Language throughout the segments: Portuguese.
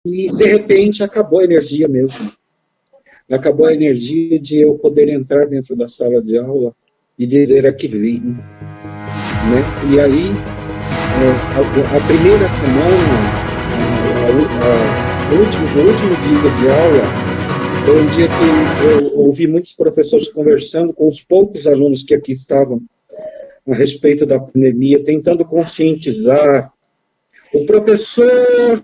E, de repente, acabou a energia mesmo. Acabou a energia de eu poder entrar dentro da sala de aula e dizer aqui vim. Né? E aí, a primeira semana, o último dia de aula, foi um dia que eu ouvi muitos professores conversando com os poucos alunos que aqui estavam a respeito da pandemia, tentando conscientizar. O professor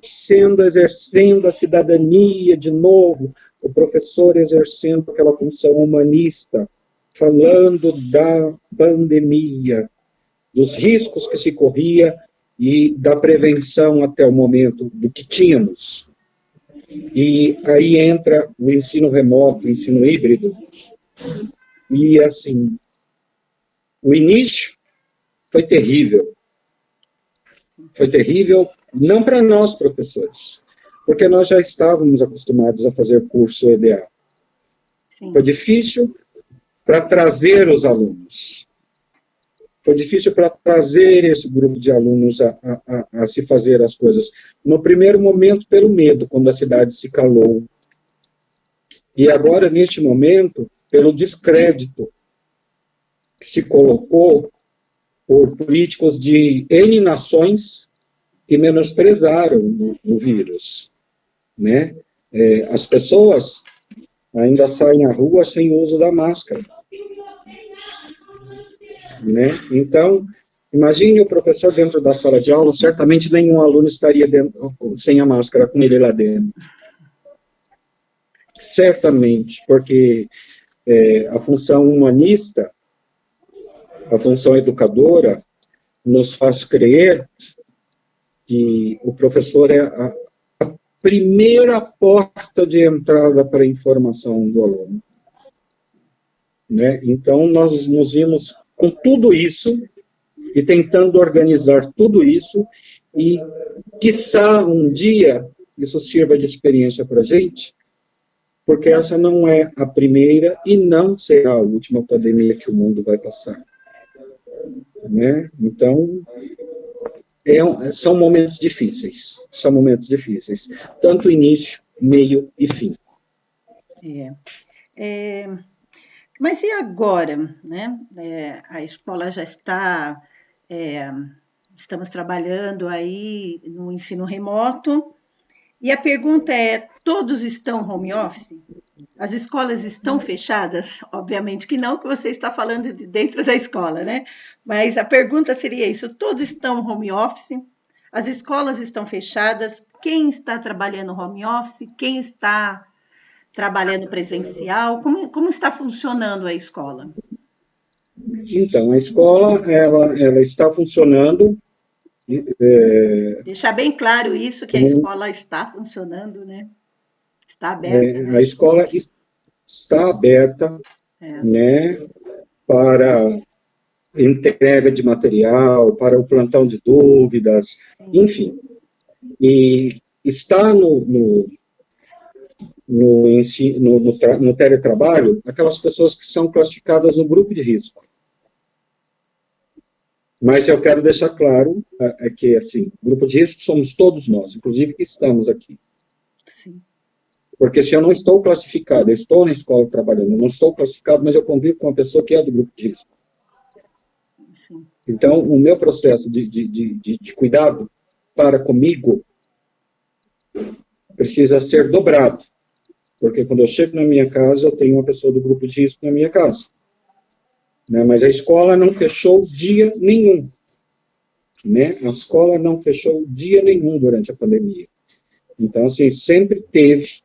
exercendo a cidadania de novo, o professor exercendo aquela função humanista, falando da pandemia, dos riscos que se corria e da prevenção até o momento do que tínhamos. E aí entra o ensino remoto, o ensino híbrido, e assim, o início foi terrível. Foi terrível, não para nós, professores, porque nós já estávamos acostumados a fazer curso EDA. Sim. Foi difícil para trazer os alunos. Foi difícil para trazer esse grupo de alunos a se fazer as coisas. No primeiro momento, pelo medo, quando a cidade se calou. E agora, neste momento, pelo descrédito que se colocou por políticos de N nações que menosprezaram o vírus. Né? As pessoas ainda saem à rua sem o uso da máscara. Né? Então, imagine o professor dentro da sala de aula, certamente nenhum aluno estaria sem a máscara com ele lá dentro. Certamente, porque a função humanista, a função educadora, nos faz crer que o professor é a primeira porta de entrada para a informação do aluno. Né? Então, nós nos vimos com tudo isso e tentando organizar tudo isso e, quiçá, um dia isso sirva de experiência para a gente, porque essa não é a primeira e não será a última pandemia que o mundo vai passar. Né? Então, são momentos difíceis, tanto início, meio e fim. Mas e agora, né? A escola já está, estamos trabalhando aí no ensino remoto, e a pergunta é, todos estão home office? As escolas estão fechadas? Obviamente que não, que você está falando de dentro da escola, né? Mas a pergunta seria isso, todos estão home office? As escolas estão fechadas? Quem está trabalhando home office? Quem está trabalhando presencial? Como está funcionando a escola? Então, a escola, ela está funcionando. Deixar bem claro isso, que a escola está funcionando, né? Está aberta. Né? A escola está aberta, né, para entrega de material, para o plantão de dúvidas, enfim. E está no teletrabalho aquelas pessoas que são classificadas no grupo de risco. Mas eu quero deixar claro que, assim, grupo de risco somos todos nós, inclusive que estamos aqui. Sim. Porque se eu não estou classificado, eu estou na escola trabalhando, eu não estou classificado, mas eu convivo com uma pessoa que é do grupo de risco. Sim. Então, o meu processo de cuidado para comigo precisa ser dobrado. Porque quando eu chego na minha casa, eu tenho uma pessoa do grupo de risco na minha casa. Né? Mas a escola não fechou dia nenhum. Né? A escola não fechou dia nenhum durante a pandemia. Então, assim, sempre teve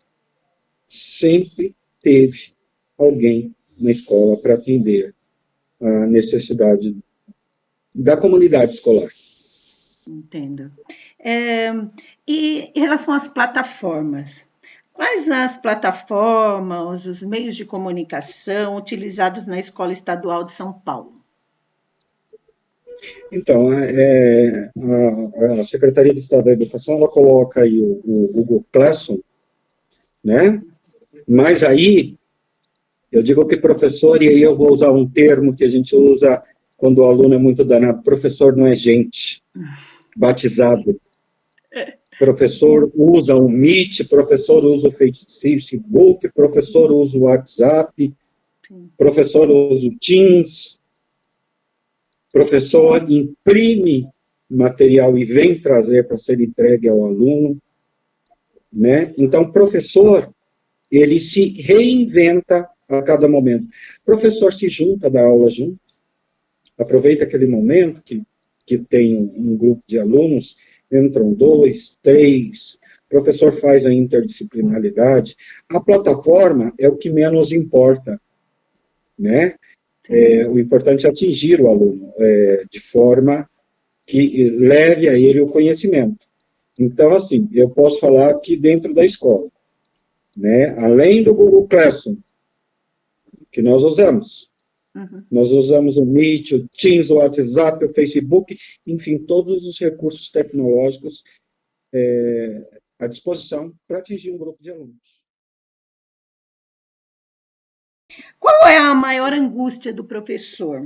alguém na escola para atender a necessidade da comunidade escolar. Entendo. E em relação às plataformas, quais as plataformas, os meios de comunicação utilizados na Escola Estadual de São Paulo? Então, a Secretaria de Estado da Educação, ela coloca aí o Google Classroom, né? Mas aí, eu digo que professor, e aí eu vou usar um termo que a gente usa quando o aluno é muito danado, professor não é gente, batizado. Professor usa o Meet, professor usa o Facebook, professor usa o WhatsApp, professor usa o Teams, professor imprime material e vem trazer para ser entregue ao aluno, né? Então, professor, ele se reinventa a cada momento. O professor se junta da aula junto, aproveita aquele momento que tem um grupo de alunos, entram 2, 3, o professor faz a interdisciplinaridade. A plataforma é o que menos importa, né? O importante é atingir o aluno, de forma que leve a ele o conhecimento. Então, assim, eu posso falar que dentro da escola, né, além do Google Classroom, que nós usamos, nós usamos o Meet, o Teams, o WhatsApp, o Facebook, enfim, todos os recursos tecnológicos à disposição para atingir um grupo de alunos. Qual é a maior angústia do professor?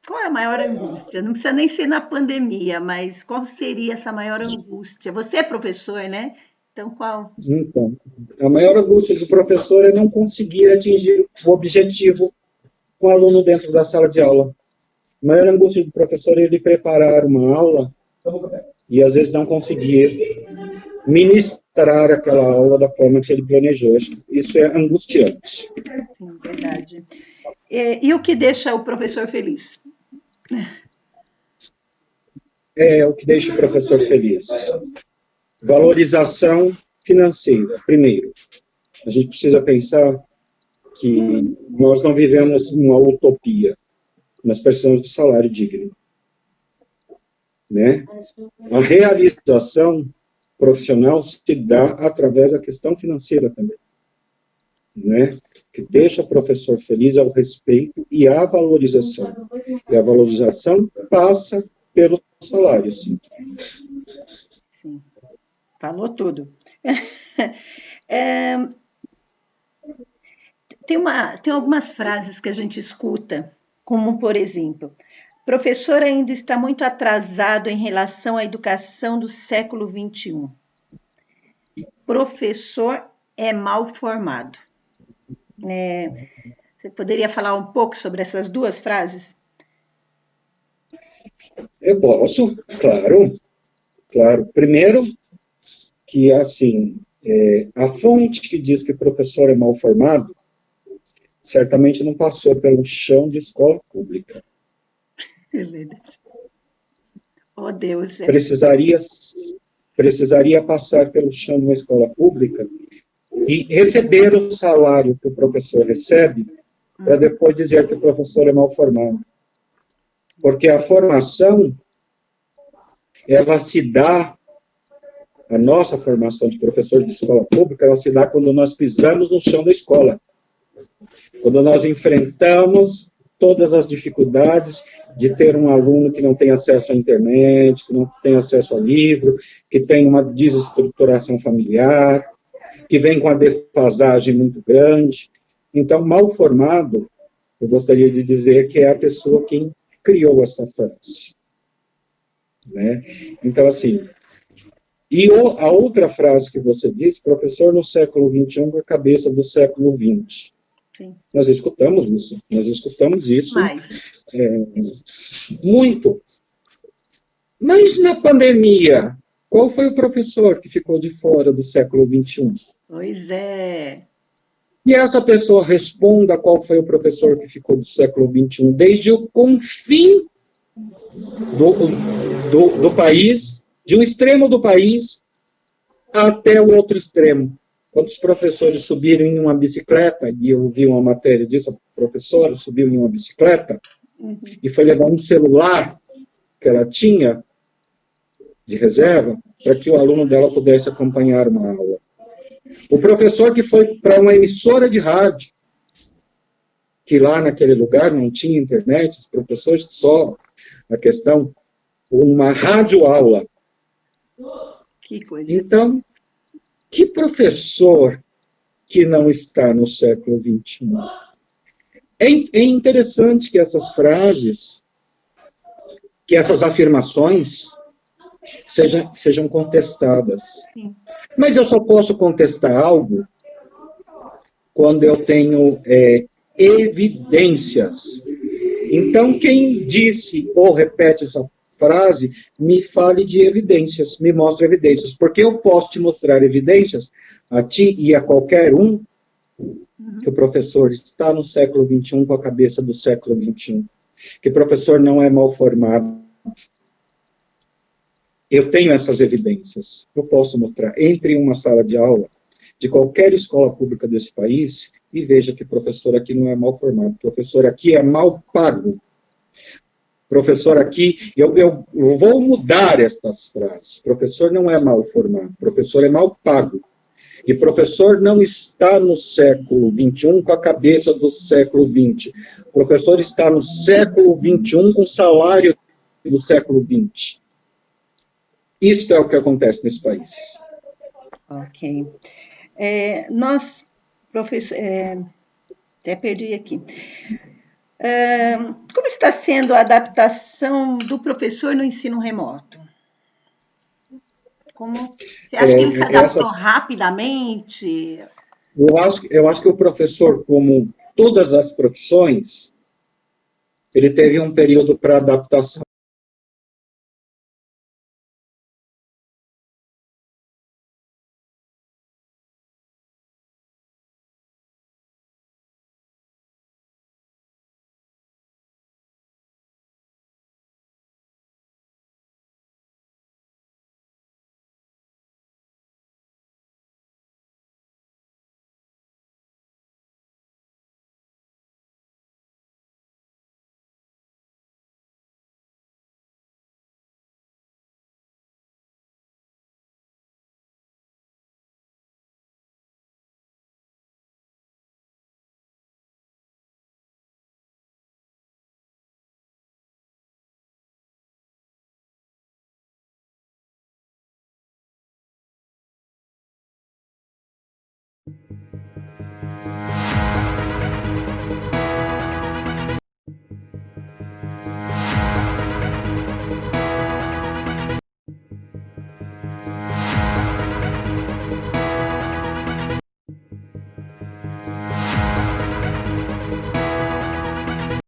Qual é a maior angústia? Não precisa nem ser na pandemia, mas qual seria essa maior angústia? Você é professor, né? Então, qual? Então, a maior angústia do professor é não conseguir atingir o objetivo com o aluno dentro da sala de aula. A maior angústia do professor é ele preparar uma aula e, às vezes, não conseguir ministrar aquela aula da forma que ele planejou. Isso é angustiante. Sim, verdade. E o que deixa o professor feliz? O que deixa o professor feliz. Valorização financeira, primeiro. A gente precisa pensar que nós não vivemos uma utopia. Nós precisamos de salário digno. Né? A realização profissional se dá através da questão financeira também. Né? O que deixa o professor feliz é o respeito e a valorização. E a valorização passa pelo salário, sim. Sim. Falou tudo. Tem algumas frases que a gente escuta, como, por exemplo, professor ainda está muito atrasado em relação à educação do século XXI. Professor é mal formado. Você poderia falar um pouco sobre essas duas frases? Eu posso, claro. Primeiro, que assim, a fonte que diz que o professor é mal formado, certamente não passou pelo chão de escola pública. É verdade. Oh, Deus. Precisaria passar pelo chão de uma escola pública e receber o salário que o professor recebe para depois dizer que o professor é mal formado. Porque a formação, ela se dá, a nossa formação de professor de escola pública, ela se dá quando nós pisamos no chão da escola. Quando nós enfrentamos todas as dificuldades de ter um aluno que não tem acesso à internet, que não tem acesso a livro, que tem uma desestruturação familiar, que vem com a defasagem muito grande. Então, mal formado, eu gostaria de dizer que é a pessoa que criou essa frase. Né? Então, assim, e a outra frase que você disse, professor no século XXI com a cabeça do século XX. Sim. Nós escutamos isso muito. Mas na pandemia, qual foi o professor que ficou de fora do século XXI? Pois é. E essa pessoa responda qual foi o professor que ficou do século XXI, desde o confim do país, de um extremo do país até o outro extremo. Quando os professores subiram em uma bicicleta, e eu vi uma matéria disso, a professora subiu em uma bicicleta e foi levar um celular que ela tinha de reserva para que o aluno dela pudesse acompanhar uma aula. O professor que foi para uma emissora de rádio, que lá naquele lugar não tinha internet, os professores só, a questão, uma radioaula. Que coisa. Então, que professor que não está no século XXI? É interessante que essas frases, que essas afirmações, sejam contestadas. Sim. Mas eu só posso contestar algo quando eu tenho evidências. Então, quem disse ou repete essa frase, me fale de evidências, me mostre evidências, porque eu posso te mostrar evidências a ti e a qualquer um que o professor está no século XXI com a cabeça do século XXI, que o professor não é mal formado. Eu tenho essas evidências. Eu posso mostrar. Entre em uma sala de aula de qualquer escola pública desse país e veja que o professor aqui não é mal formado. O professor aqui é mal pago. Professor aqui, eu vou mudar estas frases. Professor não é mal formado. Professor é mal pago. E professor não está no século XXI com a cabeça do século XX. O professor está no século XXI com o salário do século XX. Isso é o que acontece nesse país. Ok. Nós, professor, até perdi aqui. Como está sendo a adaptação do professor no ensino remoto? Você acha que ele se adaptou rapidamente? Eu acho que o professor, como todas as profissões, ele teve um período para adaptação.